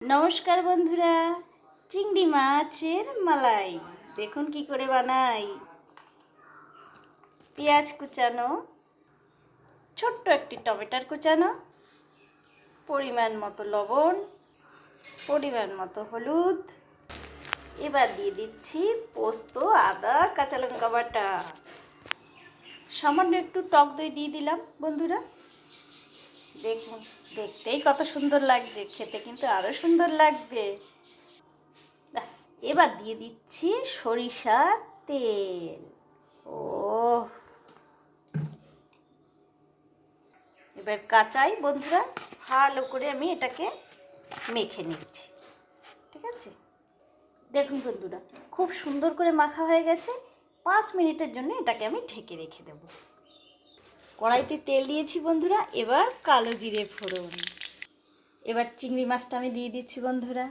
নমস্কার বন্ধুরা, চিংড়ি মাছের মালাই দেখুন কি করে বানাই। পেঁয়াজ কুচানো, ছোট্ট একটি টমেটোর কুচানো, পরিমাণ মতো লবণ, পরিমাণ মতো হলুদ। এবার দিয়ে দিচ্ছি পোস্ত, আদা, কাঁচা লঙ্কা বাটা, সামান্য একটু টক দই দিয়ে দিলাম বন্ধুরা। দেখুন দেখতেই কত সুন্দর লাগছে, খেতে কিন্তু আরও সুন্দর লাগবে। ব্যাস, এবার দিয়ে দিচ্ছি সরিষার তেল। ও এবার কাঁচাই বন্ধুরা ভালো করে আমি এটাকে মেখে নিচ্ছি, ঠিক আছে। দেখুন বন্ধুরা, খুব সুন্দর করে মাখা হয়ে গেছে। 5 মিনিটের জন্য এটাকে আমি ঢেকে রেখে দেব। কড়াইতে তেল দিয়েছি বন্ধুরা, এবার কালো জিরে ফোড়ন। এবার চিংড়ি মাছটা আমি দিয়ে দিচ্ছি বন্ধুরা।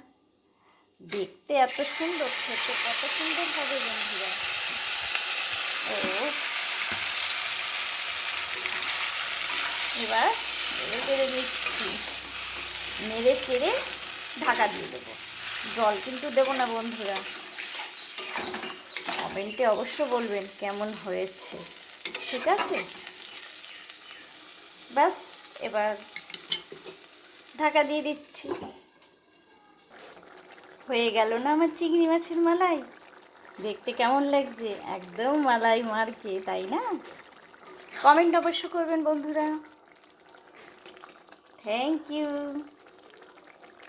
দেখতে এত সুন্দর, খেতে কত সুন্দর হবে বন্ধুরা। ও এবার নেড়ে চেড়ে দিচ্ছি, নেড়ে চেড়ে ঢাকা দিয়ে দেবো। জল কিন্তু দেবো না বন্ধুরা। কমেন্টে অবশ্য বলবেন কেমন হয়েছে, ঠিক আছে। ব্যাস, এবার ঢাকা দিয়ে দিচ্ছি। হয়ে গেল না আমার চিংড়ি মাছের মালাই। দেখতে কেমন লাগছে, একদম মালাই মার্কে, তাই না? কমেন্ট অবশ্য করবেন বন্ধুরা। Thank you.